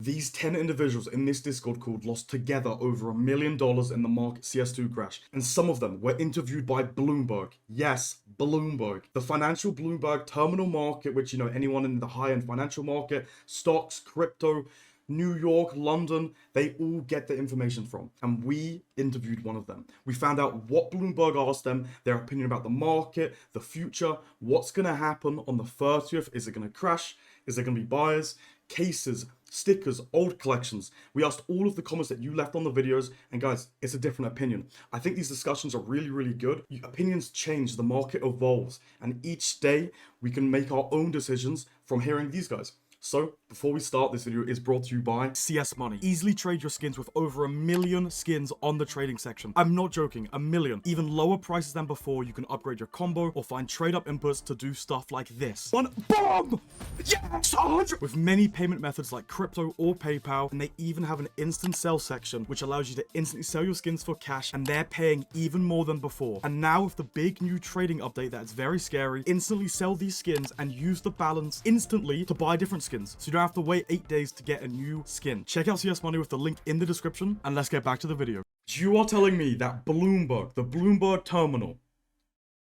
These 10 individuals in this Discord call lost together over $1 million in the market CS2 crash, and some of them were interviewed by Bloomberg. Yes, Bloomberg. The financial Bloomberg terminal market, which, anyone in the high-end financial market, stocks, crypto, New York, London, they all get the information from. And we interviewed one of them. We found out what Bloomberg asked them, their opinion about the market, the future, what's going to happen on the 30th. Is it going to crash? Is there going to be buyers? Cases, stickers, old collections. We asked all of the comments that you left on the videos, and guys, it's a different opinion. I think these discussions are really, really good. Opinions change, the market evolves, and each day we can make our own decisions from hearing these guys. So, before we start, this video is brought to you by CS Money. Easily trade your skins with over 1 million skins on the trading section. I'm not joking, 1 million. Even lower prices than before, you can upgrade your combo or find Tradeup inputs to do stuff like this. One bomb! Yes! 100! With many payment methods like crypto or PayPal, and they even have an instant sell section, which allows you to instantly sell your skins for cash, and they're paying even more than before. And now with the big new trading update that's very scary, instantly sell these skins and use the balance instantly to buy different skins, so you don't have to wait 8 days to get a new skin. Check out CS Money with the link in the description, and let's get back to the video. You are telling me that Bloomberg, the Bloomberg terminal,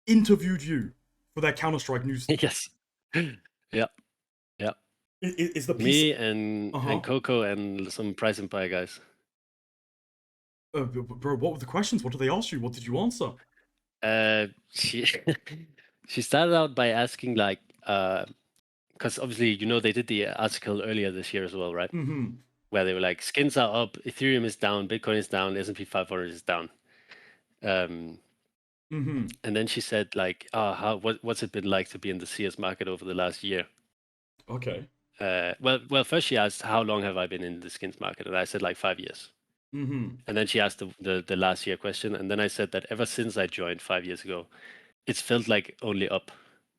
interviewed you for their Counter-Strike news? Yes. Yeah. Yeah. Is the piece... Me and Coco and some price and buy guys. Bro, what were the questions? What did they ask you? What did you answer? She started out by asking like, because obviously, they did the article earlier this year as well, right? Mm-hmm. Where they were like, skins are up, Ethereum is down, Bitcoin is down, S&P 500 is down. And then she said like, what's it been like to be in the CS market over the last year? Okay. Well, first she asked, how long have I been in the skins market? And I said like 5 years. And then she asked the last year question. And then I said that ever since I joined 5 years ago, it's felt like only up,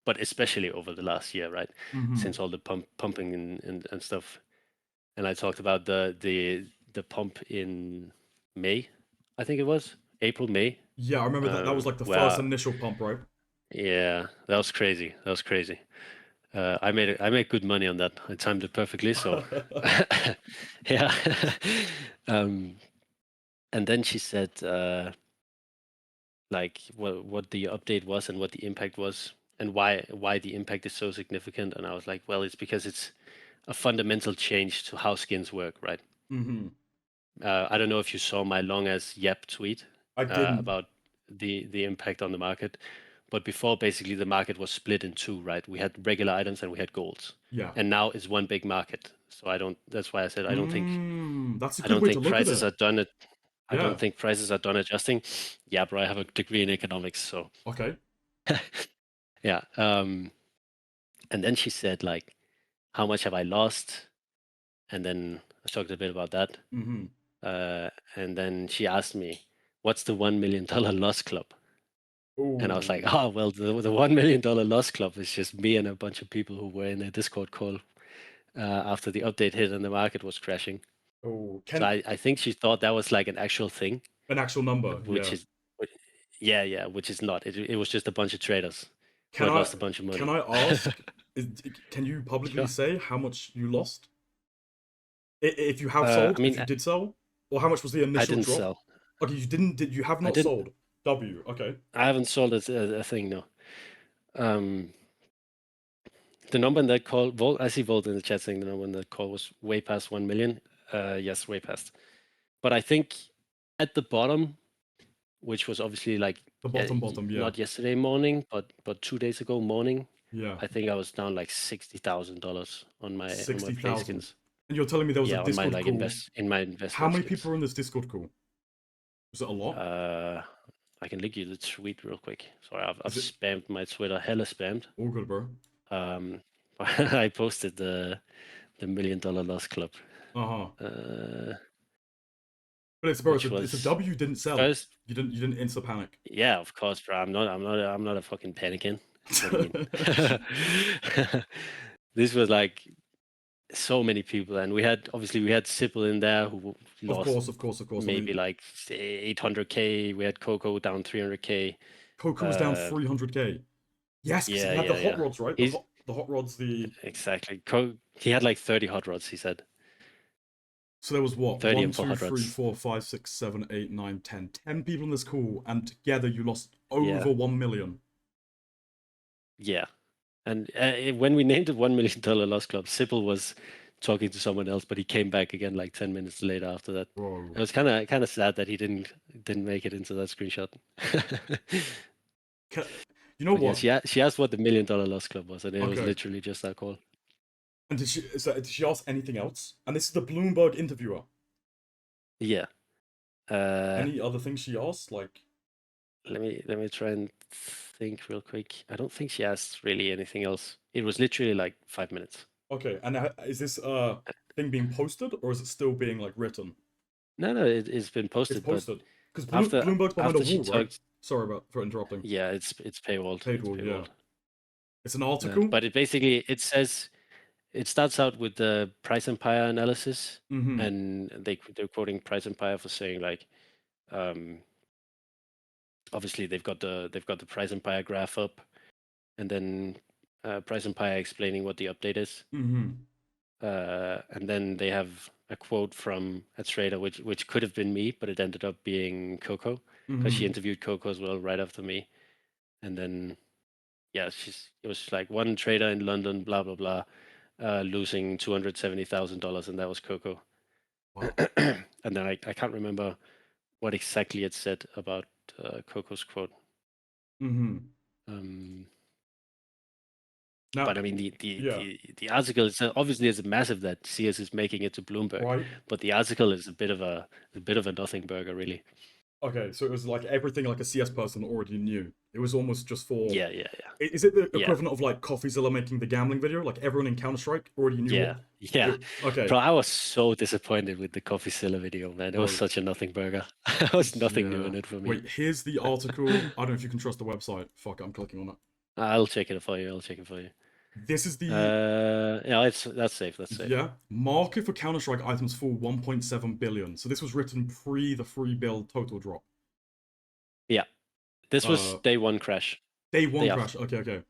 but especially over the last year, right? Since all the pumping and stuff. And I talked about the pump in May, I think it was April, May. Yeah, I remember that. That was like the first initial pump, right? Yeah, that was crazy. I made good money on that. I timed it perfectly, so yeah. And then she said like what the update was and what the impact was and why the impact is so significant. And I was like, well, it's because it's a fundamental change to how skins work, right? I don't know if you saw my long as yep tweet about the impact on the market. But before, basically, the market was split in two, right? We had regular items and we had golds. Yeah. And now it's one big market. So that's why I said I don't think that's a good way to look prices at it. are done at I don't think prices are done adjusting. Yeah, bro, I have a degree in economics, so okay. Yeah. And then she said like, how much have I lost? And then I talked a bit about that. And then she asked me, what's the $1 million loss club? Ooh. And I was like, oh, well, the $1 million loss club is just me and a bunch of people who were in a Discord call after the update hit and the market was crashing. Oh, so I think she thought that was like an actual thing. An actual number, which is which is not. It was just a bunch of traders who had lost a bunch of money. Can I ask, can you publicly say how much you lost? If you have sold, if you did sell? Or how much was the initial drop? I didn't sell. Okay, you have not sold. W, okay. I haven't sold a thing, no. The number in that call, I see Volt in the chat saying the number in that call was way past 1 million. Yes, way past. But I think at the bottom, which was obviously like the bottom, yeah. Not yesterday morning, but 2 days ago morning. Yeah. I think I was down like $60,000 on my play skins. And you're telling me there was a Discord call? In my investment. How many people are in this Discord call? Was it a lot? I can link you the tweet real quick. Sorry, I've spammed my Twitter, hella spammed. All good, bro. I posted the $1 million loss club. But it's a W. You didn't sell. First, you didn't insta panic. Yeah, of course, bro. I'm not a fucking panicking. What do you mean? This was like so many people, and we had Sipple in there who lost. Of course. Maybe like 800K. We had Coco down 300K. Coco was down 300K. Yes, because he had the hot rods, right? The hot rods, exactly. He had like 30 hot rods. He said. So there was what? 30 1, and 4 2, hot 3, rods. 4, 5, 6, 7, 8, 9, 10. 10 people in this call, and together you lost over Yeah. 1 million. Yeah. And when we named it $1 million loss club, Sybil was talking to someone else, but he came back again like 10 minutes later after that. Bro. It was kind of sad that he didn't make it into that screenshot. You know But what? yeah, she asked what the $1 million loss club was, and it was Okay. literally just that call. And did she ask anything else? And this is the Bloomberg interviewer. Yeah. Any other things she asked? Like, let me try and think real quick. I don't think she asked really anything else. It was literally like 5 minutes. okay. And is this thing being posted, or is it still being like written? No, it's been posted. It's posted because After Bloomberg's behind a she wall, right? talked, Sorry for interrupting. yeah, it's paywalled. Paywall, yeah. Paywalled. It's an article. But it says it starts out with the price empire analysis, and they're quoting price empire for saying like, obviously they've got the price empire graph up, and then price empire explaining what the update is, and then they have a quote from a trader which could have been me, but it ended up being Coco because she interviewed Coco as well right after me, and then yeah, it was like one trader in London, blah blah blah, losing $270,000, and that was Coco. Wow. And then I can't remember what exactly it said about Coco's quote. Now, but I mean, the article is obviously it's massive that CS is making it to Bloomberg, right? But the article is a bit of a nothing burger, really. Okay, so it was like everything like a CS person already knew. It was almost just for Yeah. Is it the equivalent of like CoffeeZilla making the gambling video? Like everyone in Counter-Strike already knew. Yeah. Okay. Bro, I was so disappointed with the CoffeeZilla video, man. It was such a nothing burger. There was nothing new in it for me. Wait, here's the article. I don't know if you can trust the website. Fuck it, I'm clicking on it. I'll check it for you. This is the yeah, that's safe. Yeah, market for Counter-Strike items fall 1.7 billion. So this was written pre the free build total drop. Yeah, this was day one crash. Day one crash. Okay.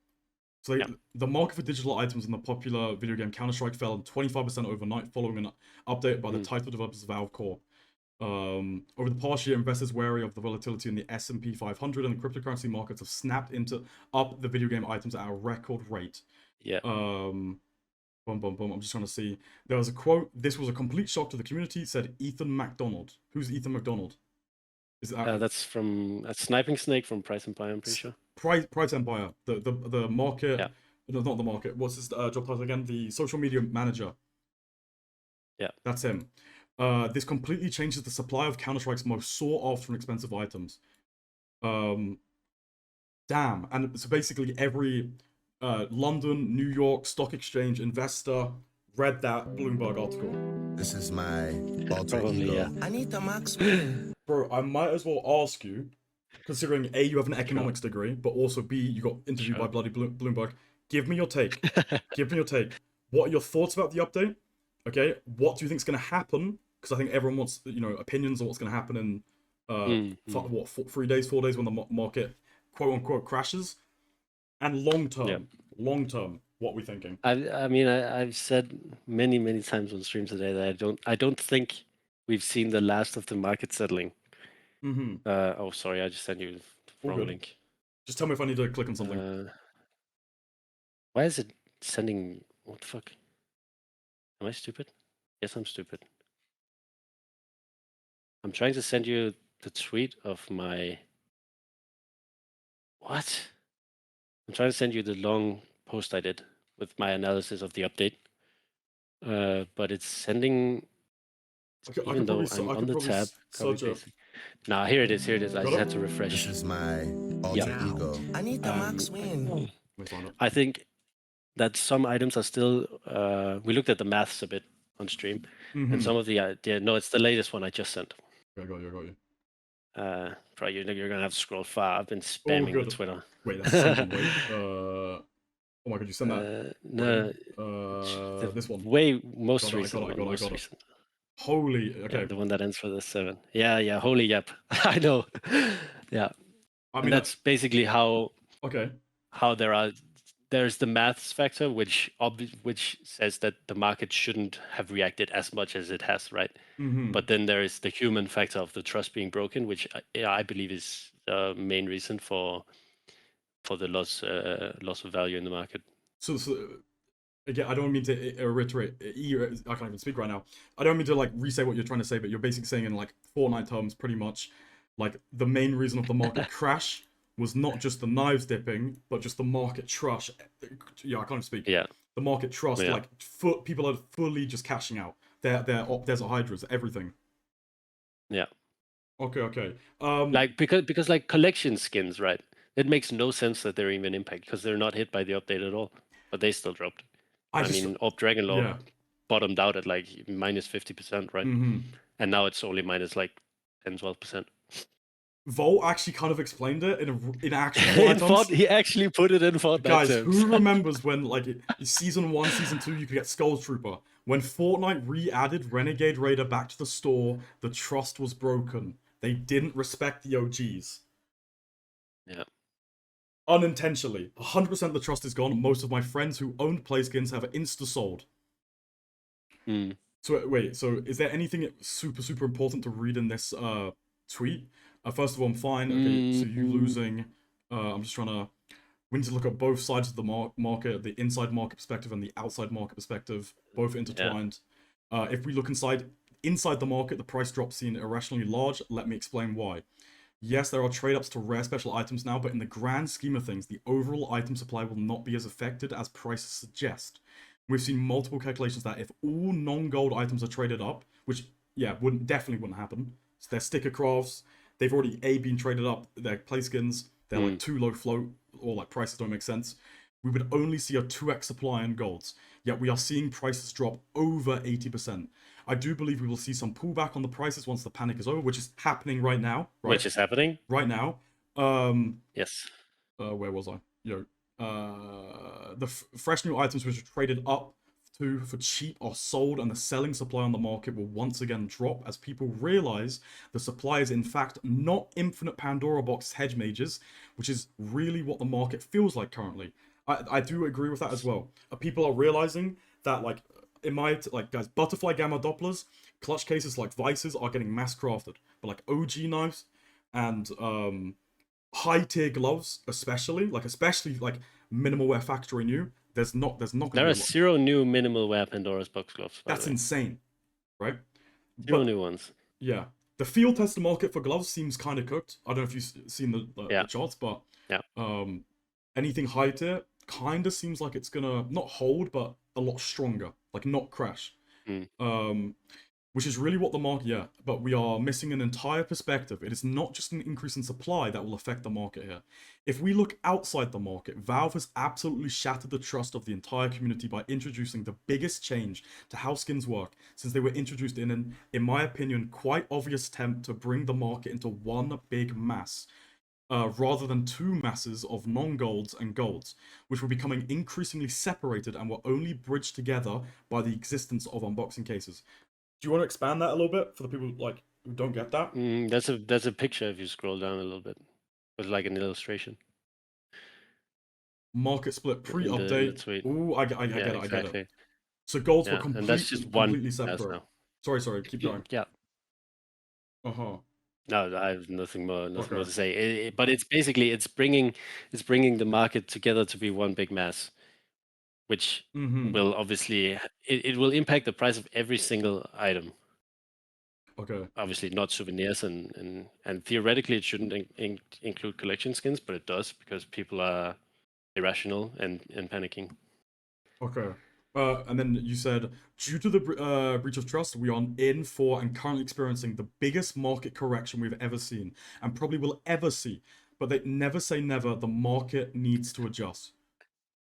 So the market for digital items in the popular video game Counter-Strike fell 25% overnight following an update by the title developers of Valve Corp. Over the past year, investors wary of the volatility in the S&P 500 and the cryptocurrency markets have snapped up the video game items at a record rate. Yeah. Boom. I'm just trying to see. There was a quote. This was a complete shock to the community, said Ethan McDonald. Who's Ethan McDonald? Is that that's from a Sniping Snake from Price Empire, I'm pretty sure. Price Empire. The market. Yeah. No, not the market. What's his job title again? The social media manager. Yeah. That's him. This completely changes the supply of Counter-Strike's most sought-after and expensive items. Damn. And so basically every London, New York Stock Exchange investor read that Bloomberg article. This is my alter ego. Yeah. I need the max. Bro, I might as well ask you, considering A, you have an economics degree, but also B, you got interviewed by bloody Bloomberg. Give me your take. What are your thoughts about the update? Okay, what do you think is going to happen? Because I think everyone wants, opinions on what's going to happen in 4 days when the market quote unquote crashes. And long term, what are we thinking? I mean, I've said many times on stream today that I don't think we've seen the last of the market settling. Oh, sorry, I just sent you the wrong link. Just tell me if I need to click on something. Why is it sending? What the fuck? Am I stupid? Yes, I'm stupid. I'm trying to send you the tweet of my. What? I'm trying to send you the long post I did with my analysis of the update. But it's sending. Even though I'm on the tab. Nah, here it is. I just had to refresh. This is my alter ego. I need the max win. I think that some items are still. We looked at the maths a bit on stream, and some of the no, it's the latest one I just sent. I got you. Probably you're gonna have to scroll far. I've been spamming the Twitter. Wait, that's something. Wait. Oh my god, you sent that? No. This one. Way most recent. I got it. Holy. Okay. Yeah, the one that ends for the 7. Yeah. Holy yep. I know. Yeah. I mean, that's basically how. Okay. How there are there's the maths factor, which says that the market shouldn't have reacted as much as it has, right? But then there is the human factor of the trust being broken, which I believe is the main reason for the loss of value in the market. So again, I don't mean to reiterate. I can't even speak right now. I don't mean to like re-say what you're trying to say, but you're basically saying in like Fortnite terms, pretty much, like the main reason of the market crash was not just the knives dipping, but just the market trust. Yeah, I can't even speak. Yeah. The market trust, Yeah. like people are fully just cashing out. Their desert hydras, everything. Yeah. Okay. Like because like collection skins, right? It makes no sense that they're even impact because they're not hit by the update at all, but they still dropped. I mean, Dragon Lord bottomed out at like minus 50%, right? And now it's only minus like 10-12%. Volt actually kind of explained it in actual he actually put it in Fortnite Guys, terms. who remembers when, like, Season 1, Season 2, you could get Skull Trooper? When Fortnite re-added Renegade Raider back to the store, the trust was broken. They didn't respect the OGs. Yeah. Unintentionally. 100% the trust is gone. Most of my friends who owned Playskins have insta-sold. So, wait, so is there anything super important to read in this tweet? First of all, I'm fine. Okay, so you losing. I'm just trying to... We need to look at both sides of the market, the inside market perspective and the outside market perspective, both intertwined. Yeah. If we look inside the market, the price drop seen irrationally large. Let me explain why. Yes, there are trade-ups to rare special items now, but in the grand scheme of things, the overall item supply will not be as affected as prices suggest. We've seen multiple calculations that if all non-gold items are traded up, which, yeah, definitely wouldn't happen. So their sticker crafts, they've already been traded up, their play skins, they're like too low float, or like prices don't make sense. We would only see a 2x supply in golds, yet we are seeing prices drop over 80%. I do believe we will see some pullback on the prices once the panic is over, which is happening right now. Right? Which is happening? Right now. Yes. Where was I? The fresh new items which are traded up for cheap are sold, and the selling supply on the market will once again drop as people realize the supply is in fact not infinite Pandora box hedge mages, which is really what the market feels like currently. I do agree with that as well. People are realizing that, like, in my guys, butterfly gamma Dopplers, clutch cases like Vices are getting mass crafted, but like OG knives and high tier gloves, especially like minimal wear factory new. There's not. There are 0 new minimal wear Pandora's box gloves. That's insane, right? 0 new ones. Yeah, the field tester market for gloves seems kind of cooked. I don't know if you've seen the charts, but anything high tier kind of seems like it's gonna not hold, but a lot stronger, like not crash. Which is really what the market, but we are missing an entire perspective. It is not just an increase in supply that will affect the market here. If we look outside the market, Valve has absolutely shattered the trust of the entire community by introducing the biggest change to how skins work since they were introduced in an, in my opinion, quite obvious attempt to bring the market into one big mass. Rather than 2 masses of non-golds and golds, which were becoming increasingly separated and were only bridged together by the existence of unboxing cases. Do you want to expand that a little bit for the people like who don't get that? That's a picture if you scroll down a little bit, with like an illustration. Market split pre-update. Ooh, I get it. So golds were completely separate. Now. Sorry, keep going. Yeah. No, I have nothing more to say. But it's basically bringing the market together to be one big mass, which will obviously it will impact the price of every single item. Okay. Obviously not souvenirs and theoretically it shouldn't include collection skins, but it does because people are irrational and panicking. Okay. And then you said, due to the breach of trust, we are in for and currently experiencing the biggest market correction we've ever seen, and probably will ever see. But they never say never, the market needs to adjust.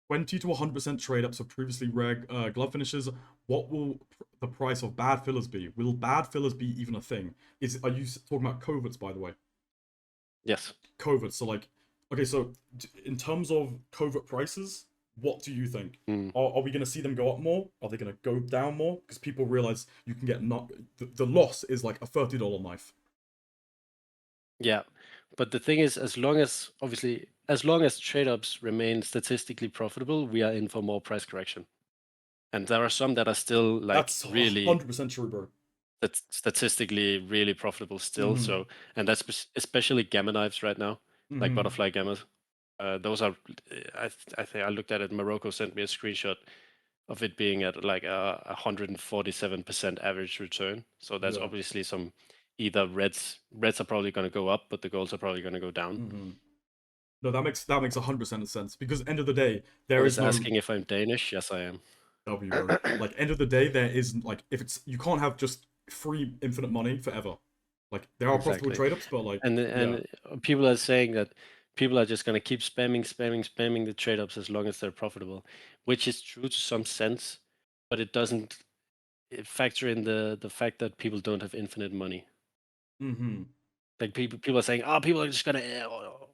20 to 100% trade-ups of previously rare glove finishes. What will the price of bad fillers be? Will bad fillers be even a thing? Are you talking about coverts, by the way? Yes. Coverts, so like... Okay, so in terms of covert prices... What do you think? Are we going to see them go up more? Are they going to go down more? Because people realize you can get the loss is like a $30 knife. Yeah. But the thing is, as long as trade-ups remain statistically profitable, we are in for more price correction. And there are some that are still like That's really 100% true, bro. that's statistically really profitable still. So, and that's especially gamma knives right now, like butterfly gammas. Those are, I think I looked at it. Morocco sent me a screenshot of it being at like a 147% average return. So that's obviously some either reds are probably going to go up, but the golds are probably going to go down. No, that makes 100% sense, because end of the day, there Paul is is no asking if I'm Danish. Yes, I am. W, bro. Like, end of the day, there is, like, if it's, you can't have just free infinite money forever. Like, there are profitable trade-ups, but like, and people are saying that people are just going to keep spamming the trade-ups as long as they're profitable, which is true to some sense, but it doesn't factor in the fact that people don't have infinite money. Like people are saying, people are just going to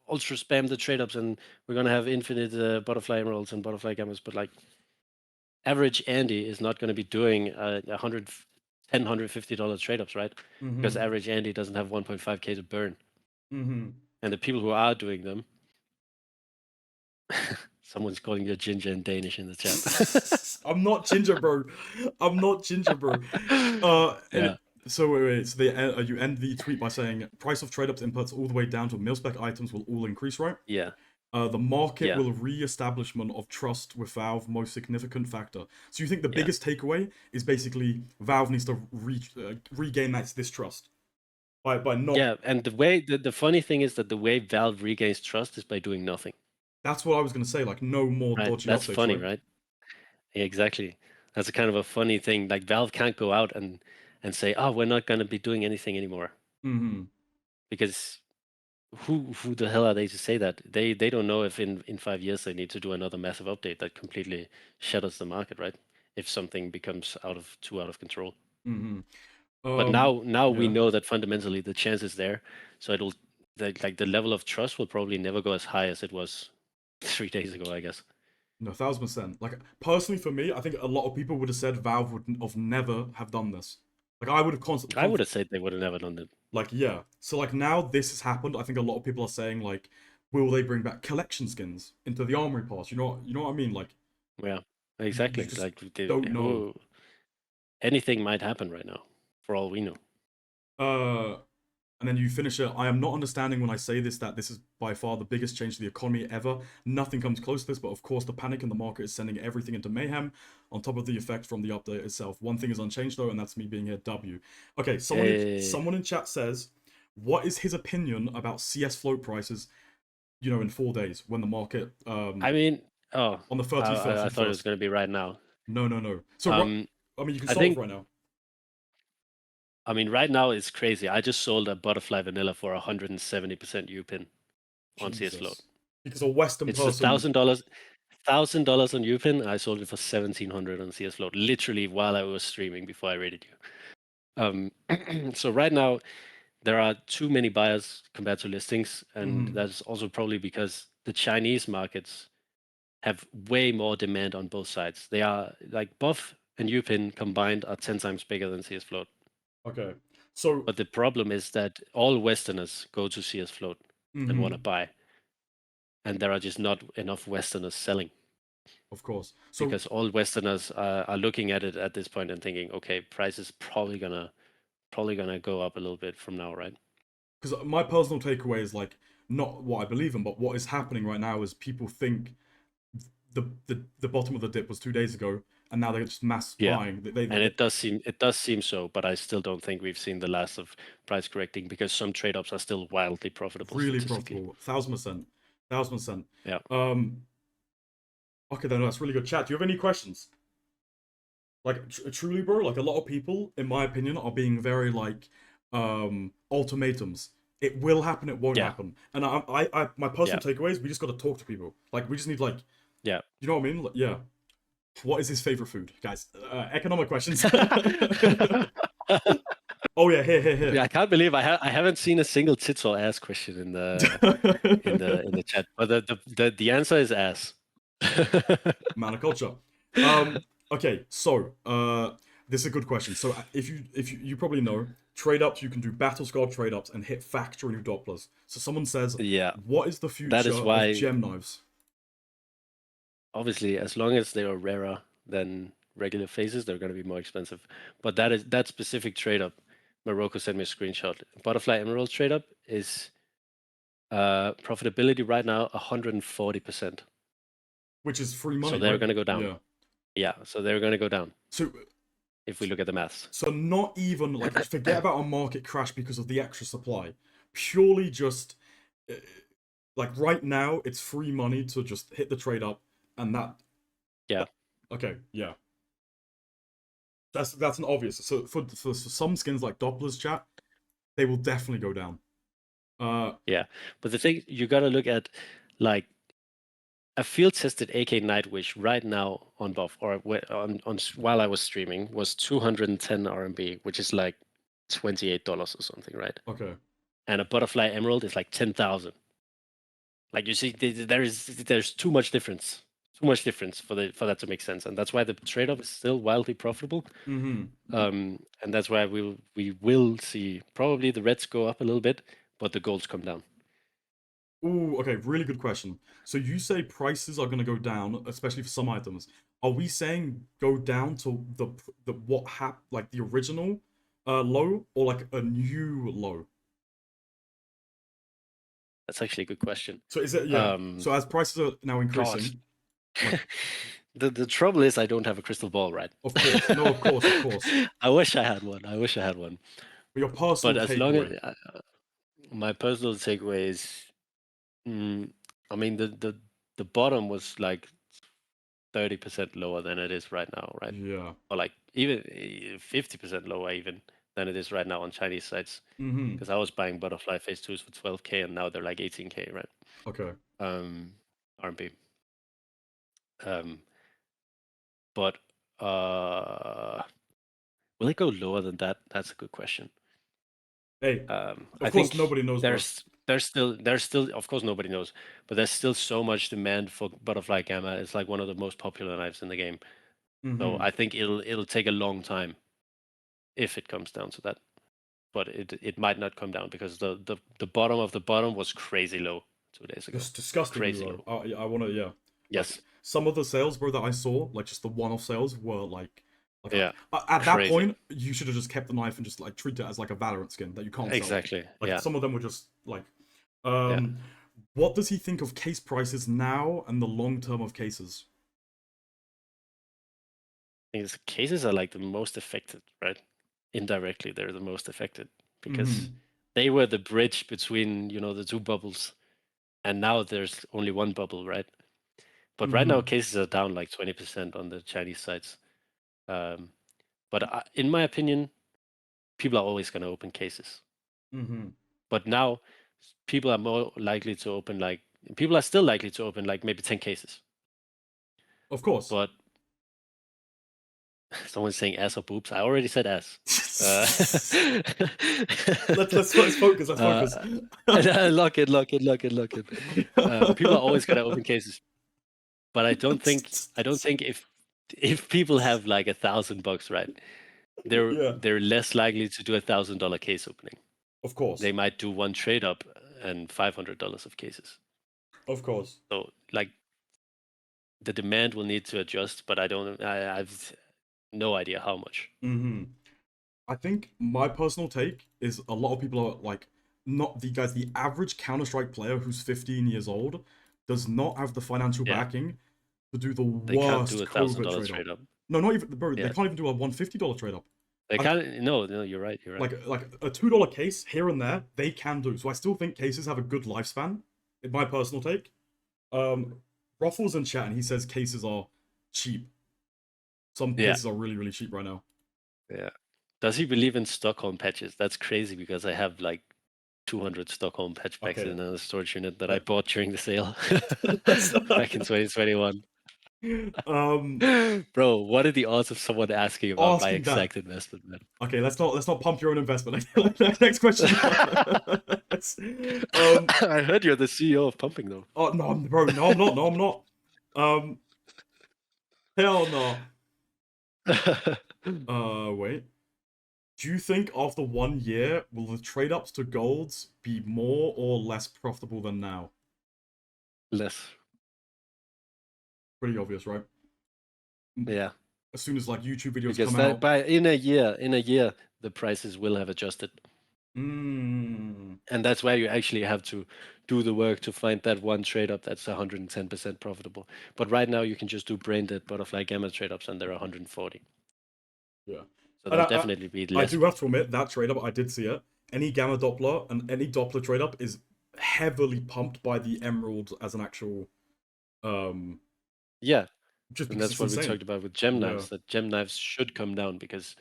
ultra spam the trade-ups and we're going to have infinite butterfly emeralds and butterfly gammas, but like average Andy is not going to be doing $150 trade-ups, right? Because average Andy doesn't have 1.5k to burn. And the people who are doing them, someone's calling you ginger in Danish in the chat. I'm not ginger, bro. I'm not ginger, bro. Yeah. So wait. So you end the tweet by saying price of trade-ups inputs all the way down to mil-spec items will all increase, right? Yeah. The market will re-establishment of trust with Valve most significant factor. So you think the biggest takeaway is basically Valve needs to regain this trust by not. Yeah, and the funny thing is that the way Valve regains trust is by doing nothing. That's what I was gonna say. Like, no more dodgy That's updates. funny, right? Yeah, exactly. That's a kind of a funny thing. Like Valve can't go out and say, "Oh, we're not gonna be doing anything anymore," because who the hell are they to say that? They don't know if in 5 years they need to do another massive update that completely shatters the market, right? If something becomes too out of control. But now we know that fundamentally the chance is there, so it'll the level of trust will probably never go as high as it was 3 days ago, I guess. No, 1,000%. Like, personally, for me, I think a lot of people would have said Valve would have never have done this. Like, I would have constantly. I would have said they would have never done it. Like, yeah. So like now this has happened. I think a lot of people are saying like, will they bring back collection skins into the armory pass? You know what I mean? Like, yeah, exactly. Like, don't know. Anything might happen right now, for all we know. And then you finish it. I am not understanding when I say this that this is by far the biggest change to the economy ever. Nothing comes close to this, but of course the panic in the market is sending everything into mayhem. On top of the effect from the update itself, one thing is unchanged though, and that's me being here. W. Okay, someone in chat says, what is his opinion about CS float prices? You know, in 4 days when the market. I mean, on the 31st. I thought it was going to be right now. No. So I mean, you can solve right now. I mean, right now it's crazy. I just sold a butterfly vanilla for 170% UPIN on CSFLOAT. Because a Western person. It's $1,000 on UPIN. I sold it for 1,700 on CSFLOAT, literally while I was streaming before I rated you. So right now there are too many buyers compared to listings, and that's also probably because the Chinese markets have way more demand on both sides. They are like Buff and UPIN combined are 10 times bigger than CSFLOAT. Okay. But the problem is that all Westerners go to CSFLOAT and want to buy, and there are just not enough Westerners selling. Of course. Because all Westerners are looking at it at this point and thinking, okay, price is probably gonna go up a little bit from now, right? Because my personal takeaway is like not what I believe in, but what is happening right now is people think the bottom of the dip was 2 days ago, and now they're just mass buying. And it does seem so, but I still don't think we've seen the last of price correcting because some trade ups are still wildly profitable. Really profitable, 1,000%. Yeah. Okay, then that's really good chat. Do you have any questions? Like truly, bro. Like a lot of people, in my opinion, are being very like ultimatums. It will happen. It won't happen. And I my personal takeaway is we just got to talk to people. Like we just need like. Yeah. You know what I mean? Like, yeah. What is his favorite food, guys? Economic questions. Oh yeah, here. Yeah, I can't believe I haven't seen a single tits or ass question in the in the chat. But the answer is ass. Man of culture. Okay, so this is a good question. So if you probably know, trade ups, you can do battle scar trade ups and hit factory new Dopplers. So someone says, Yeah, what is the that is future why, of gem knives? obviously, as long as they are rarer than regular phases, they're going to be more expensive. But that specific trade up, Morocco sent me a screenshot. Butterfly Emerald trade up is profitability right now 140%. Which is free money, So they're right? going to go down. Yeah. Yeah, so they're going to go down. So if we look at the maths. So not even like forget about a market crash because of the extra supply. Purely just like right now, it's free money to just hit the trade up, and that. Yeah. Okay. Yeah. That's an obvious. So for some skins like Doppler's chat, they will definitely go down. Yeah, but the thing you got to look at, like a field tested AK Nightwish right now on buff or on while I was streaming was 210 RMB, which is like $28 or something, right? Okay. And a Butterfly Emerald is like 10,000. Like you see, there's too much difference, for that to make sense, and that's why the trade-off is still wildly profitable. Mm-hmm. And that's why we will see probably the reds go up a little bit, but the golds come down. Ooh, okay, really good question. So you say prices are going to go down, especially for some items. Are we saying go down to the like the original low, or like a new low? That's actually a good question. So is it so as prices are now increasing? Like, the trouble is I don't have a crystal ball, right? Of course, no, of course. I wish I had one. But your personal But as long as takeaway. my personal takeaway is, I mean the bottom was like 30% lower than it is right now, right? Yeah. Or like even 50% lower even than it is right now on Chinese sites. Mm-hmm. Because I was buying butterfly phase 2s for 12K and now they're like 18K, right? Okay. RMB. But will it go lower than that? That's a good question. Hey, I of think course nobody knows. There's still of course nobody knows, but there's still so much demand for butterfly gamma. It's like one of the most popular knives in the game. Mm-hmm. So I think it'll take a long time if it comes down to that. But it might not come down because the bottom of the bottom was crazy low 2 days ago. Just disgustingly crazy low. I want to Yes. Like, some of the sales, bro, that I saw, like just the one-off sales, were like yeah. At that point, you should have just kept the knife and just like treat it as like a Valorant skin that you can't sell. Exactly. Like some of them were just like, Yeah. What does he think of case prices now and the long term of cases? I think cases are like the most affected, right? Indirectly, they're the most affected because they were the bridge between the two bubbles, and now there's only one bubble, right? But right now cases are down like 20% on the Chinese sites. But in my opinion, people are always going to open cases. But now people are more likely to open people are still likely to open like maybe 10 cases. Of course. But someone's saying ass or boobs. I already said ass. Let's focus. Let's focus. Lock it. People are always gonna open cases, but I don't think if people have like $1,000, right? They're less likely to do $1,000 case opening. Of course. They might do one trade up and $500 of cases. Of course. So like the demand will need to adjust, but I've no idea how much. I think my personal take is a lot of people are like, not the average Counter-Strike player who's 15 years old does not have the financial backing to do the worst can't do $1,000 trade up. No, not even, bro, they can't even do a $150 trade up. They can't. No, you're right. Like a $2 case here and there, they can do. So I still think cases have a good lifespan. In my personal take, Ruffles in chat and he says cases are cheap. Some cases are really, really cheap right now. Yeah. Does he believe in Stockholm patches? That's crazy because I have like 200 Stockholm patch packs in a storage unit that I bought during the sale back in 2021. Bro, what are the odds of someone asking about my exact investment, man? Okay, let's not pump your own investment. Next question. I heard you're the CEO of pumping though. Oh no, bro, no, I'm not. Hell no. Wait. Do you think after 1 year, will the trade ups to golds be more or less profitable than now? Less. Pretty obvious, right? Yeah. As soon as like YouTube videos Because come that out. by in a year, the prices will have adjusted. Mm. And that's where you actually have to do the work to find that one trade up that's 110% profitable. But right now you can just do brain dead butterfly gamma trade ups and they're 140. Yeah. So And they'll definitely be I less. do have to admit, that trade up, I did see it. Any gamma Doppler and any Doppler trade up is heavily pumped by the emerald as an actual. Yeah. Just And because that's it's what insane. we talked about with gem Yeah. knives, that gem knives should come down because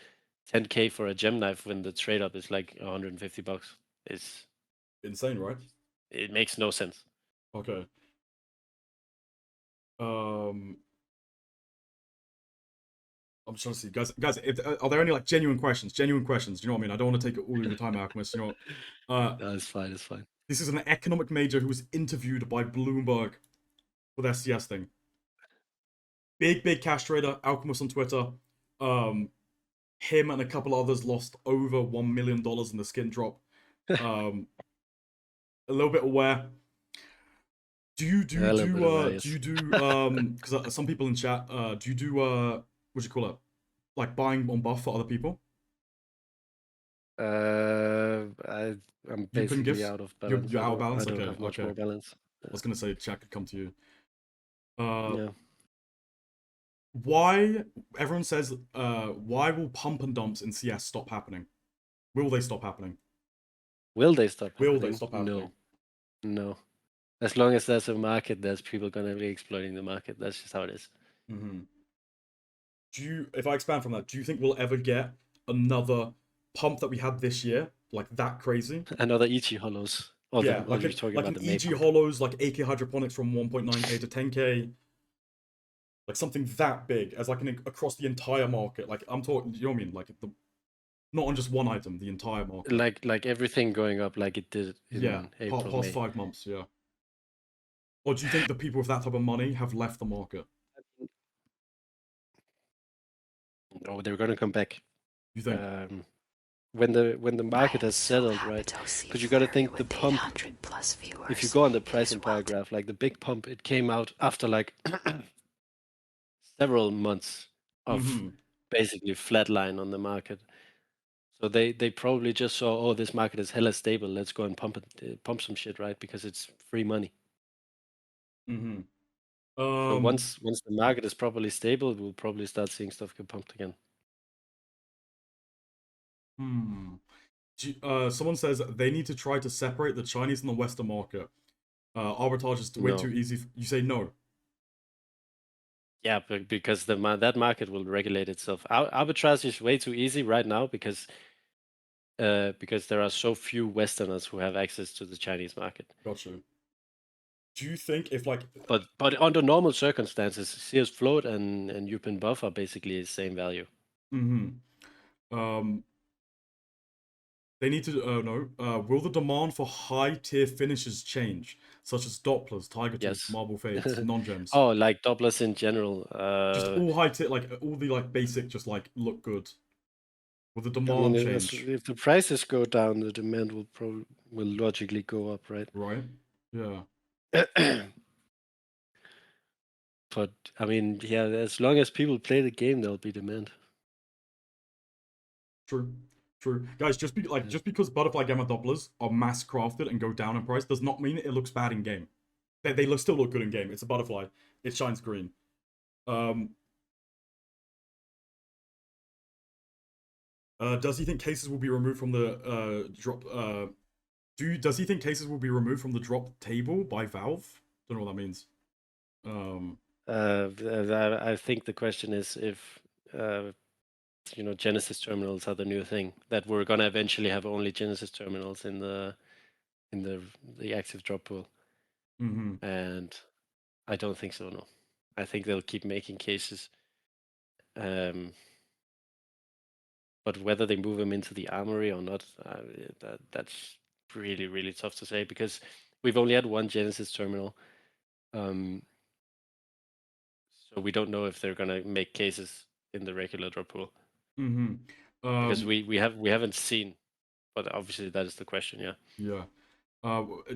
10K for a gem knife when the trade up is like $150 is Insane, right? it makes no sense. Okay. I'm trying to see, guys. Are there any like genuine questions? Genuine questions. Do you know what I mean? I don't want to take all of your time, Alchemist. You know, No, it's fine. It's fine. this is an economic major who was interviewed by Bloomberg for their CS thing. Big cash trader, Alchemist on Twitter. Him and a couple others lost over $1 million in the skin drop. A little bit aware. Do you do because some people in chat do you do what do you call it, like buying on buff for other people? I'm You pin basically gifts? out of balance. You're out of I balance. don't Okay, have much okay. more balance. I was gonna say chat could come to you. Yeah. Why everyone says why will pump and dumps in CS stop happening? Will they stop happening? Will they stop Will happening? they stop happening? No. As long as there's a market, there's people gonna be exploiting the market. That's just how it is. Mm-hmm. If I expand from that, do you think we'll ever get another pump that we had this year, like that crazy? Another EG hollows. Or Yeah, you're talking like about an the May EG pump. hollows, like AK hydroponics from 1.9k to 10k, like something that big as like across the entire market. Like I'm talking, you know what I mean? Like not on just one item, the entire market. Like everything going up like it did Yeah, in April, past May. 5 months. Yeah. Or do you think the people with that type of money have left the market? Oh, they're gonna come back. You think? When the market has settled, right? Because you got to think the pump. If you go on the pricing power graph, like the big pump, it came out after like several months of basically flatline on the market. So they probably just saw, oh, this market is hella stable. Let's go and pump some shit, right? Because it's free money. So once the market is properly stable, we'll probably start seeing stuff get pumped again. Someone says they need to try to separate the Chinese and the Western market. Arbitrage is way too easy. You say no. Yeah, but because that market will regulate itself. Arbitrage is way too easy right now because there are so few Westerners who have access to the Chinese market. Gotcha. Do you think if like... But under normal circumstances, CSFLOAT and UPIN buff are basically the same value. They need to know. Will the demand for high tier finishes change, such as Dopplers, Tiger Tooth, Marble Fades, non-gems? Oh, like Dopplers in general. Just all high tier, like all the like basic, just like look good. Will the demand change? If the prices go down, the demand will logically go up, right? Right. Yeah. But I mean, yeah, as long as people play the game, there'll be demand. True. Guys, just because butterfly gamma Dopplers are mass crafted and go down in price does not mean it looks bad in game. They still look good in game. It's a butterfly. It shines green. Does he think cases will be removed from the drop? Does he think cases will be removed from the drop table by Valve? Don't know what that means. I think the question is if Genesis terminals are the new thing, that we're gonna eventually have only Genesis terminals in the active drop pool. And I don't think so. No, I think they'll keep making cases. But whether they move them into the armory or not, that's really, really tough to say because we've only had one Genesis terminal. So we don't know if they're gonna make cases in the regular drop pool. Because we haven't seen, but obviously that is the question. Yeah. Yeah.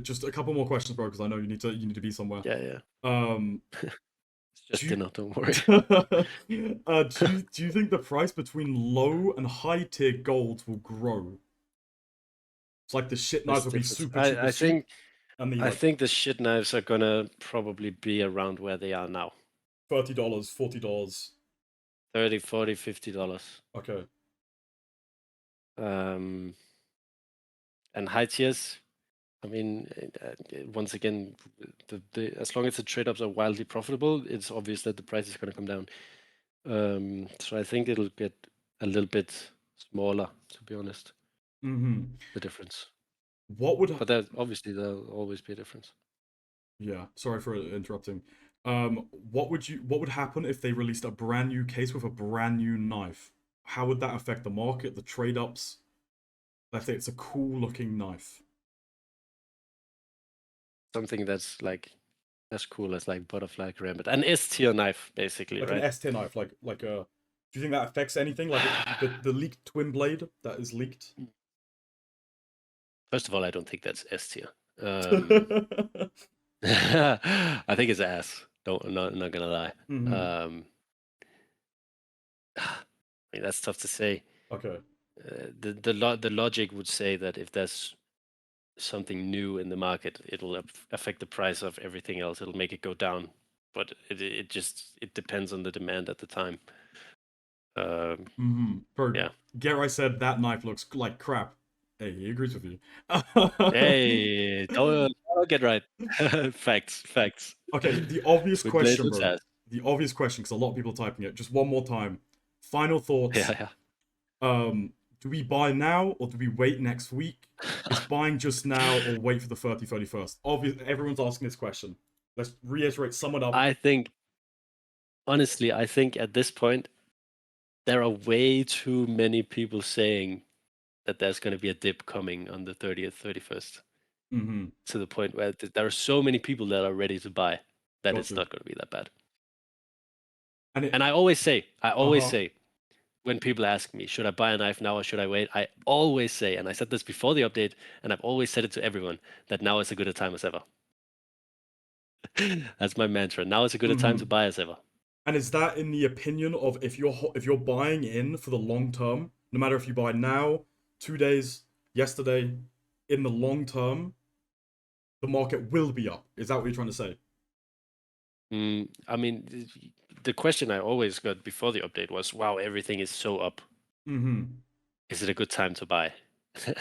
Just a couple more questions, bro, because I know you need to be somewhere. Yeah. It's just dinner. Don't worry. Do you think the price between low and high tier golds will grow? It's like the shit knives will be super cheap. I think the shit knives are gonna probably be around where they are now. $30, $40. $30, $40, $50. Okay. And high tiers, I mean, once again, as long as the trade-ups are wildly profitable, it's obvious that the price is going to come down. So I think it'll get a little bit smaller, to be honest. The difference. But there'll always be a difference. Yeah, sorry for interrupting. What would happen if they released a brand new case with a brand new knife? How would that affect the market, the trade ups? Let's say it's a cool looking knife. Something that's like as cool as like butterfly gambit, an S tier knife, basically, like right? An S tier knife, like a. Do you think that affects anything? Like the leaked twin blade that is leaked? First of all, I don't think that's S tier. I think it's ass. I'm not gonna lie. I mean, that's tough to say. Okay. The logic would say that if there's something new in the market, it'll affect the price of everything else. It'll make it go down, but it depends on the demand at the time. Yeah. Gerai said that knife looks like crap. Hey, he agrees with you. Hey, don't get right. Facts. Okay, the obvious question, bro. The obvious question, because a lot of people are typing it. Just one more time. Final thoughts. Yeah. Do we buy now or do we wait next week? Is buying just now or wait for the 31st? Obviously, everyone's asking this question. Let's reiterate, sum it up. Honestly, I think at this point, there are way too many people saying that there's going to be a dip coming on the 30th, 31st. To the point where there are so many people that are ready to buy that it's not going to be that bad. And I always say, when people ask me, should I buy a knife now or should I wait? I always say, and I said this before the update, and I've always said it to everyone, that now is as good a time as ever. That's my mantra. Now is as good a time to buy as ever. And is that in the opinion of if you're buying in for the long term, no matter if you buy now, 2 days, yesterday, in the long term, the market will be up? Is that what you're trying to say? I mean, the question I always got before the update was, wow, everything is so up. Is it a good time to buy?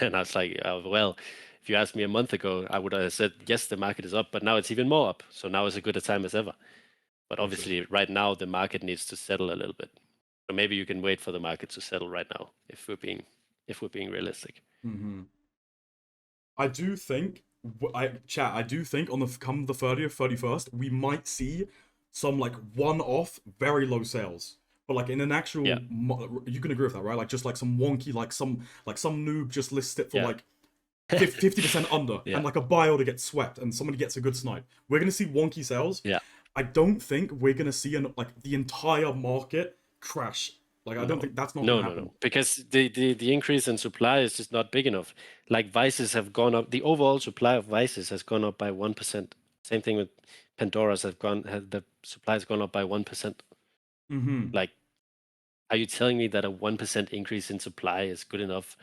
And I was like, well, if you asked me a month ago, I would have said, yes, the market is up, but now it's even more up. So now is as good a time as ever. But obviously, right now, the market needs to settle a little bit. So maybe you can wait for the market to settle right now, if we're being realistic. I do think on the 30th, 31st, we might see some like one-off, very low sales. But like in an actual, you can agree with that, right? Like just like some wonky, like some noob just lists it for like 50% under, and like a buy order gets swept, and somebody gets a good snipe. We're gonna see wonky sales. I don't think we're gonna see the entire market crash. Like I don't think that's not gonna happen. No, because the increase in supply is just not big enough. Like vices have gone up. The overall supply of vices has gone up by 1%. Same thing with Pandora's the supply has gone up by 1%. Like, are you telling me that a 1% increase in supply is good enough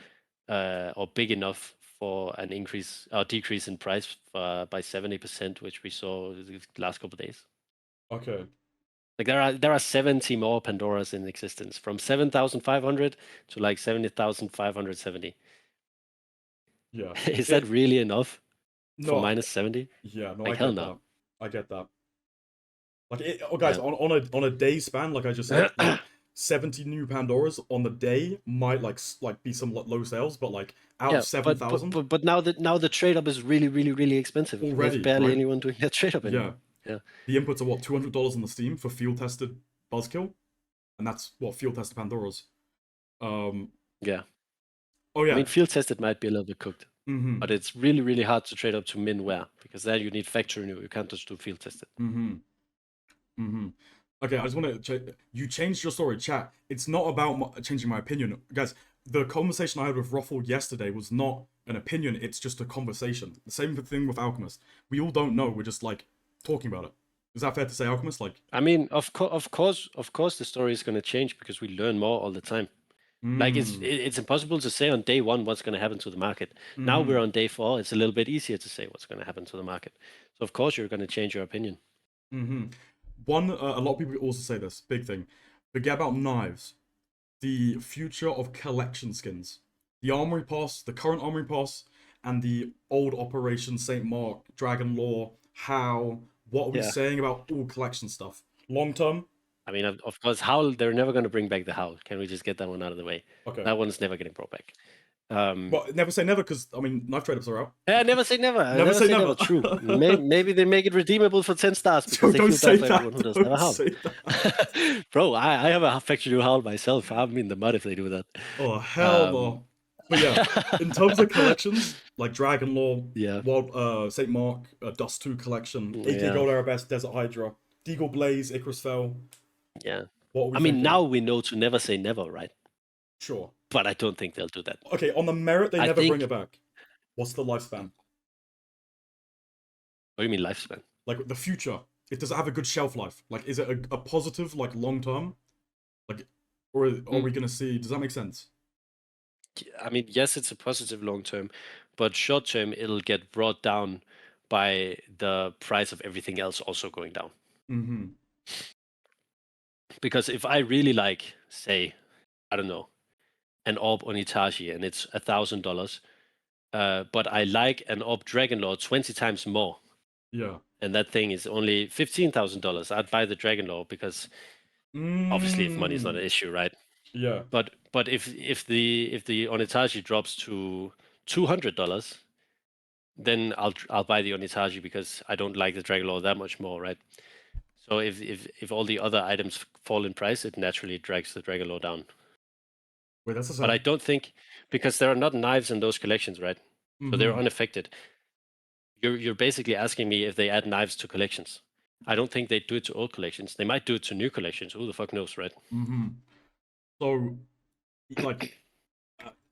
or big enough for an increase or decrease in price by 70%, which we saw the last couple of days? Okay. Like there are 70 more Pandoras in existence, from 7,500 to like 70,570. Yeah. Is that really enough for minus 70? Yeah, no, like, I get that. I get that. Like, guys, on a day span, like I just said, like 70 new Pandoras on the day might like be some low sales, but like out of 7,000. But now the trade up is really, really, really expensive. Already, there's barely anyone doing that trade up anymore. Yeah. The inputs are what, $200 on the Steam for field tested Buzzkill, and that's what field tested Pandoras. Yeah. Oh yeah. I mean, field tested might be a little bit cooked, but it's really, really hard to trade up to min wear because then you need factory new. You can't just do field tested. Okay, I just want to. You changed your story, chat. It's not about changing my opinion, guys. The conversation I had with Ruffle yesterday was not an opinion. It's just a conversation. The same thing with Alchemist. We all don't know. We're just like talking about it. Is that fair to say, Alchemist? Like, I mean, of course, the story is going to change because we learn more all the time. Like it's impossible to say on day one what's going to happen to the market. Now we're on day 4. It's a little bit easier to say what's going to happen to the market. So of course you're going to change your opinion. One, a lot of people also say this big thing. Forget about knives. The future of collection skins. The Armory Pass, the current Armory Pass, and the old Operation St. Mark, Dragon Lore, how, what are we saying about all collection stuff? Long term? I mean, of course, Howl, they're never going to bring back the Howl. Can we just get that one out of the way? Okay. That one's never getting brought back. Well, never say never, because, I mean, knife trade-ups are out. Never say never. Never say never. True. Maybe they make it redeemable for 10 stars because Don't they say feel bad for everyone who doesn't have a Howl. Say that. Bro, I have a Factory New Howl myself. I'm in the mud if they do that. Oh, hell no. But yeah, in terms of collections, like Dragon Lore, Wild, St. Mark, Dust 2 collection, AK Gold Arabesque, Desert Hydra, Deagle Blaze, Icarus Fell. Yeah. What are we I mean, thinking? now we know to never say never, right? Sure. But I don't think they'll do that. Okay, on the merit they never bring it back. What's the lifespan? What do you mean lifespan? Like the future. Does it have a good shelf life? Like, is it a positive, like long term? Like, or are we gonna see? Does that make sense? I mean, yes, it's a positive long term, but short term it'll get brought down by the price of everything else also going down. Mm-hmm. Because if I really like, say, I don't know, an Orb Onitashi and it's $1,000, but I like an Orb Dragon Lord 20 times more. Yeah. And that thing is only $15,000. I'd buy the Dragon Lord because obviously if money is not an issue, right? Yeah. But if the Onitashi drops to $200, then I'll buy the Onitashi because I don't like the Dragon Lord that much more, right? So if all the other items fall in price, it naturally drags the Dragon Lord down. Wait, that's But I don't think, because there are not knives in those collections, right? So they're unaffected. You're basically asking me if they add knives to collections. I don't think they do it to old collections. They might do it to new collections. Who the fuck knows, right? So, like,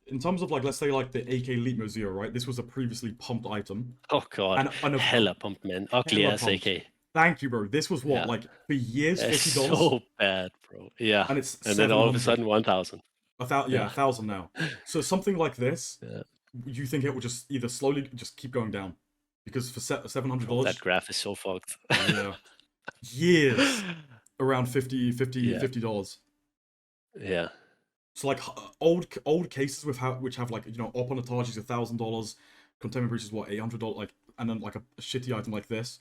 in terms of, like, let's say, like, the AK Leap Zero, right? This was a previously pumped item. Oh, God. And hella pumped, man. Ugly ass AK. Thank you, bro. This was what, like, for years, $50? It's so bad, bro. Yeah. And it's then all of a sudden, 1,000. 1,000 now. So something like this, you think it will just either slowly just keep going down? Because for $700... That graph is so fucked. Yeah. Years. Around $50. Yeah. So like old cases which have like, you know, Op on Ataji's $1,000, Containment Breach is what, $800, like, and then like a shitty item like this,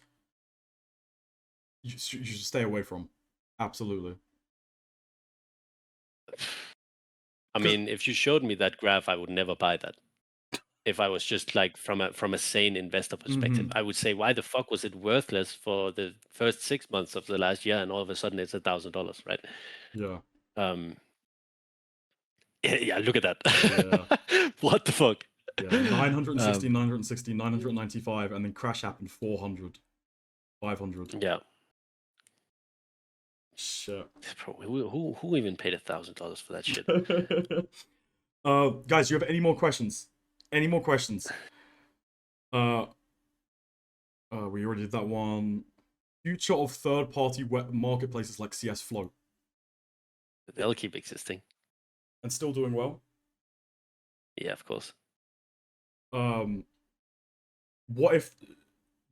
you should stay away from. Absolutely. I mean, if you showed me that graph, I would never buy that. If I was just like from a sane investor perspective, I would say, why the fuck was it worthless for the first 6 months of the last year, and all of a sudden it's $1,000, right? Yeah. Yeah, look at that. Yeah. What the fuck? Yeah, 960, 960, 995, and then crash happened 400, 500. Yeah. Shit. Who even paid $1,000 for that shit? Guys, you have any more questions? Any more questions? We already did that one. Future of third-party web marketplaces like CSFLOAT. They'll keep existing. And still doing well? Yeah, of course. What if...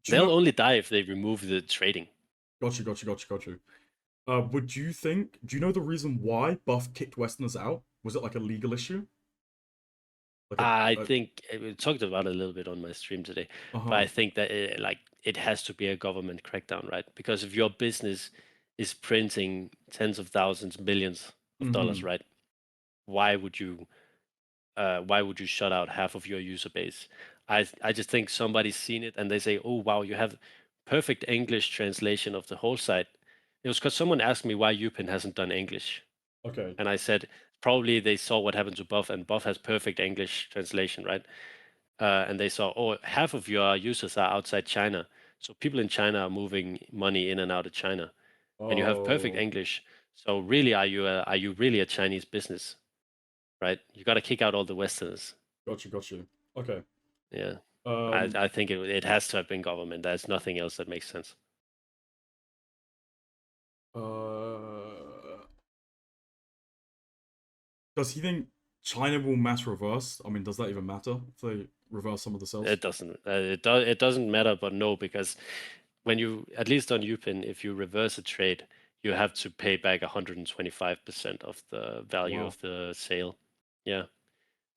They'll only die if they remove the trading. Got you. Would you think... Do you know the reason why Buff kicked Westerners out? Was it like a legal issue? Like I think we talked about it a little bit on my stream today, but I think that it has to be a government crackdown, right? Because if your business is printing tens of thousands, millions of dollars, right? Why would you shut out half of your user base? I just think somebody's seen it and they say, oh wow, you have perfect English translation of the whole site. It was because someone asked me why Upin hasn't done English. Okay. And I said, probably they saw what happened to Buff, and Buff has perfect English translation, right? And they saw, oh, half of your users are outside China. So people in China are moving money in and out of China. and you have perfect Oh, English. So really, are you really a Chinese business, right? You got to kick out all the Westerners. got you. Okay. Yeah, Um, I think it has to have been government. There's nothing else that makes sense. does he think China will mass reverse? I mean, does that even matter if they reverse some of the sales? It doesn't. It doesn't matter, but no, because when you, at least on Upin, if you reverse a trade, you have to pay back 125% of the value Wow. of the sale. Yeah.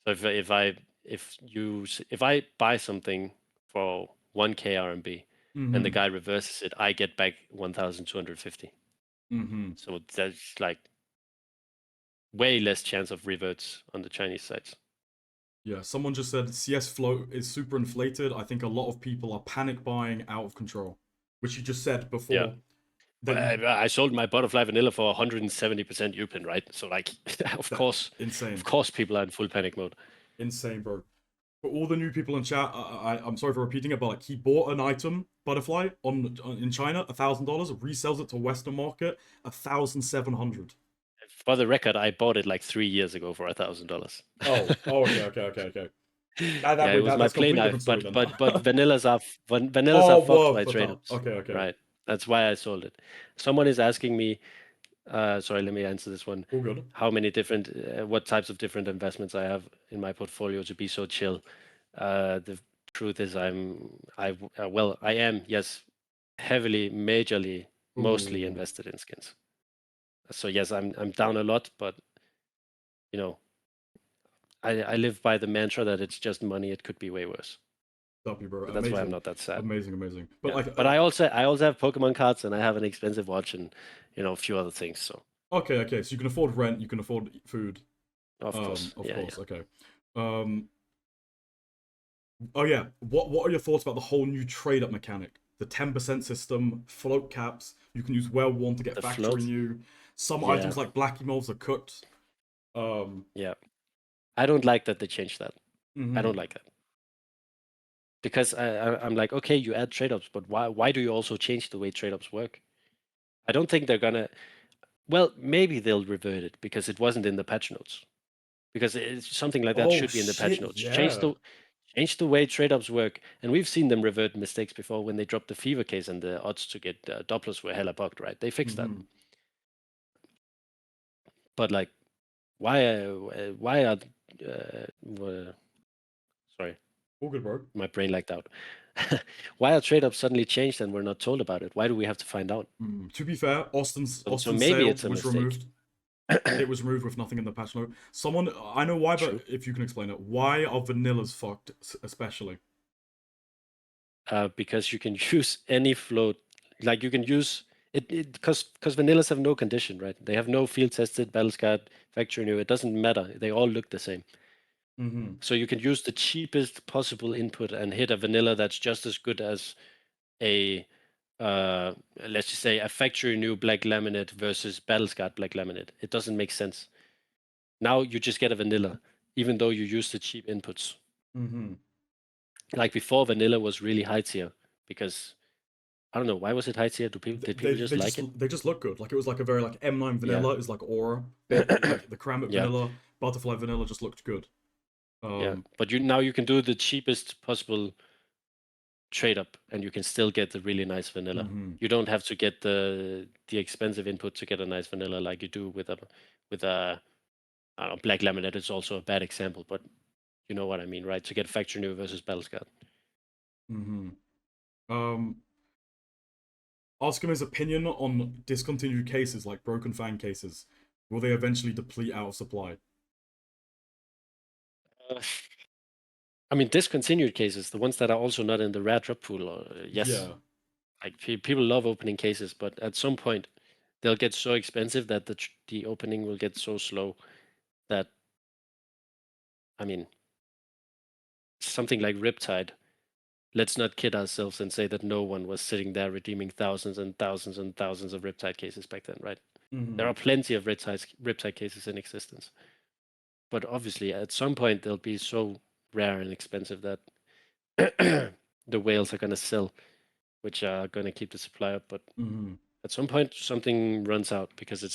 So if I buy something for 1k RMB and the guy reverses it, I get back 1,250. So that's like way less chance of reverts on the Chinese sites. Yeah, someone just said CSFLOAT is super inflated. I think a lot of people are panic buying out of control, which you just said before. Yeah. That I sold my butterfly vanilla for 170% Upin, right? So like, of course, insane. of course, people are in full panic mode. Insane, bro. For all the new people in chat, I'm sorry for repeating it, but like he bought an item, butterfly, in China, $1,000, resells it to Western market, 1,700. For the record, I bought it like 3 years ago for $1,000. Oh, okay. Yeah, it was my That's a play completely knife, different story then. but vanillas are Oh, fucked by worth that. Tradeups. Okay. Right. That's why I sold it. Someone is asking me, sorry, let me answer this one. All good. How many different, what types of different investments I have in my portfolio to be so chill? The truth is, I am, yes, heavily, majorly, mostly Ooh, invested in skins. So yes, I'm down a lot, but you know, I live by the mantra that it's just money. It could be way worse. W, bro. So that's why I'm not that sad. Amazing. But Yeah. like, But I also have Pokemon cards and I have an expensive watch and a few other things. So okay. So you can afford rent, you can afford food. of course, Of yeah, course. yeah. Okay. Oh yeah. What are your thoughts about the whole new trade up mechanic? The 10% system, float caps. You can use well one to get The factory float, new. Some yeah, items like Black Emeralds are cooked. yeah. I don't like that they changed that. I don't Mhm. like that because I'm like, okay, you add trade-ups, but why do you also change the way trade-ups work? I don't think they're gonna. Well, maybe they'll revert it because it wasn't in the patch notes. Because it's something like that Oh should be in the patch shit, notes. yeah. Change the way trade-ups work, and we've seen them revert mistakes before when they dropped the fever case and the odds to get Dopplers were hella bugged, right? They fixed that. But like, why are sorry, All good, bro. my brain lagged out. Why are trade-ups suddenly changed and we're not told about it? Why do we have to find out? To be fair, Austin's So maybe sale it's a was mistake. removed. It was removed with nothing in the patch note. Someone, I know why, True. but if you can explain it, why are vanillas fucked, especially? Because you can use any float, like you can use it because vanillas have no condition, right? They have no field tested, battle scarred, factory new. It doesn't matter. They all look the same. So you can use the cheapest possible input and hit a vanilla that's just as good as a let's just say a factory new black laminate versus battle scarred black laminate. It doesn't make sense. Now you just get a vanilla, even though you use the cheap inputs. Like before, vanilla was really high tier because I don't know why was it high tier. Did people just like it? They just look good. Like it was like a very like M9 vanilla. Yeah. It was like aura. Like the Karambit Yeah. vanilla, butterfly vanilla just looked good. Yeah, but now you can do the cheapest possible trade up, and you can still get the really nice vanilla. You don't have to get the expensive input to get a nice vanilla like you do with a I don't know, black laminate. Is also a bad example, but you know what I mean, right? To get factory new versus battle scarred. Ask him his opinion on discontinued cases like Broken Fang cases. Will they eventually deplete out of supply? I mean, discontinued cases, the ones that are also not in the rare drop pool, yes. Yeah. Like people love opening cases, but at some point they'll get so expensive that the opening will get so slow that, I mean, something like Riptide. Let's not kid ourselves and say that no one was sitting there redeeming thousands and thousands and thousands of Riptide cases back then, right? There are plenty of Riptide cases in existence. But obviously, at some point, they'll be so rare and expensive that the whales are going to sell, which are going to keep the supply up. But At some point, something runs out because it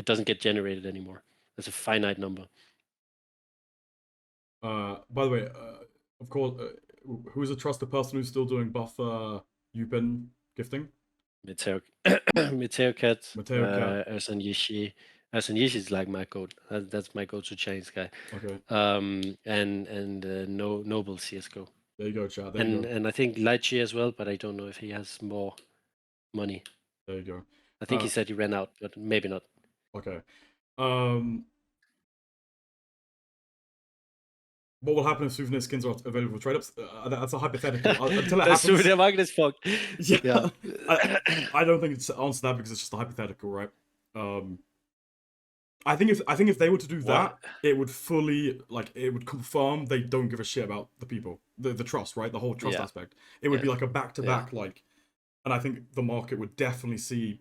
doesn't get generated anymore. It's a finite number. By the way, of course, who is a trusted person who's still doing buff Yupin gifting? Meteo Cat, Mateo Cat. Ersan Yishi. Ersan Yishi is like my goat. That's my go-to chains guy. Okay. And Noble CSGO. There you go, chat. There you go. And I think Lightyear as well, but I don't know if he has more money. There you go. I think he said he ran out, but maybe not. Okay. What will happen if souvenir skins are available for trade-ups? That's a hypothetical. Until it happens. The souvenir market is fucked. Yeah. I don't think it's answer that because it's just a hypothetical, right? I think if they were to do that, it would fully it would confirm they don't give a shit about the people, the trust, right? The whole trust aspect. It would be like a back-to-back, and I think the market would definitely see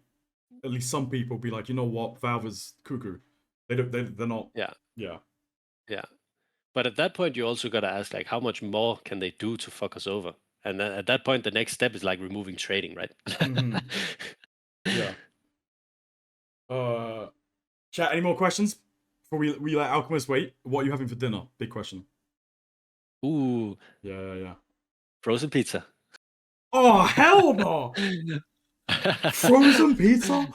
at least some people be like, you know what, Valve is cuckoo. They're not. Yeah. But at that point, you also got to ask, like, how much more can they do to fuck us over? And then at that point, the next step is like removing trading, right? Mm-hmm. Yeah. Chat, any more questions before we let Alchemist wait? What are you having for dinner? Big question. Ooh. Yeah. Frozen pizza. Oh, hell no! Frozen pizza?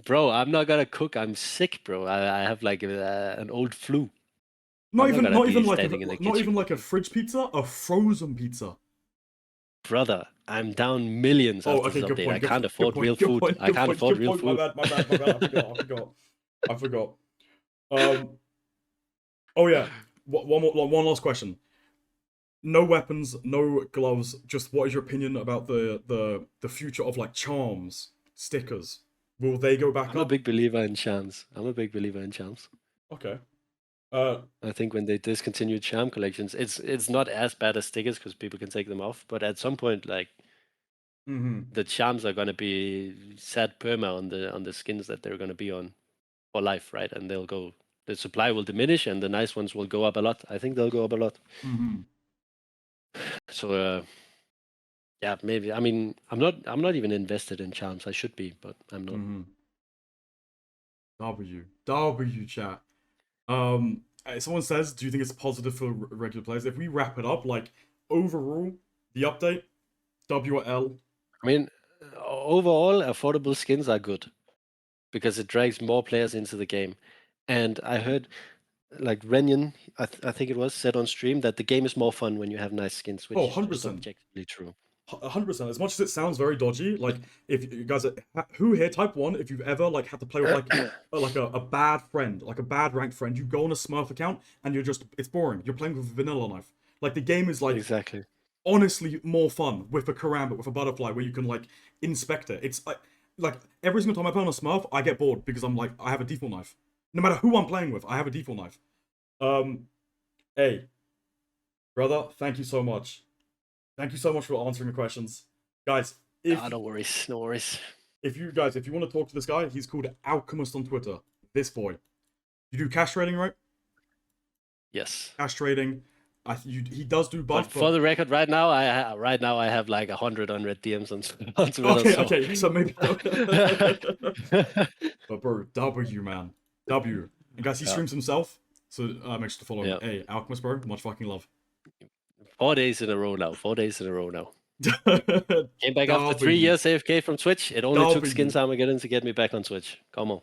Bro, I'm not gonna cook. I'm sick, bro. I have like an old flu. Not even like a fridge pizza, a frozen pizza. Brother, I'm down millions after this update. I can't afford real food. I can't afford real food. My bad. I forgot. Oh yeah. One last question. No weapons, no gloves. Just what is your opinion about the future of like charms, stickers? Will they go back up? I'm a big believer in charms. Okay. I think when they discontinue charm collections, it's not as bad as stickers because people can take them off. But at some point, like the charms are gonna be sad perma on the skins that they're gonna be on for life, right? And the supply will diminish, and the nice ones will go up a lot. I think they'll go up a lot. So yeah, maybe. I mean, I'm not even invested in charms. I should be, but I'm not. W chat. Someone says, do you think it's positive for regular players? If we wrap it up, like overall, the update, W or L? I mean, overall, affordable skins are good because it drags more players into the game. And I heard, like Renyan, I think it was, said on stream that the game is more fun when you have nice skins, which is 100%. just objectively true. 100%. As much as it sounds very dodgy, like if you guys, who here, type 1, if you've ever like had to play with like a bad friend, like a bad ranked friend, you go on a Smurf account and it's boring. You're playing with a vanilla knife. Like the game is like exactly honestly more fun with a karambit, with a butterfly, where you can like inspect it. It's like every single time I play on a Smurf, I get bored because I'm like, I have a default knife. No matter who I'm playing with, I have a default knife. Hey, brother, thank you so much. Thank you so much for answering the questions. Guys, no worries. If you want to talk to this guy, he's called Alchemist on Twitter. This boy. You do cash trading, right? Yes. Cash trading. He does do buff. But for the record, right now I have like 100 unread DMs on Twitter. Okay, so maybe. But bro, W, man. W. And guys, he streams himself, so make sure to follow him. Hey, Alchemist, bro, much fucking love. 4 days in a row now. Came back after 3 years AFK from Twitch. It only took Skins Armageddon to get me back on Twitch. Come on.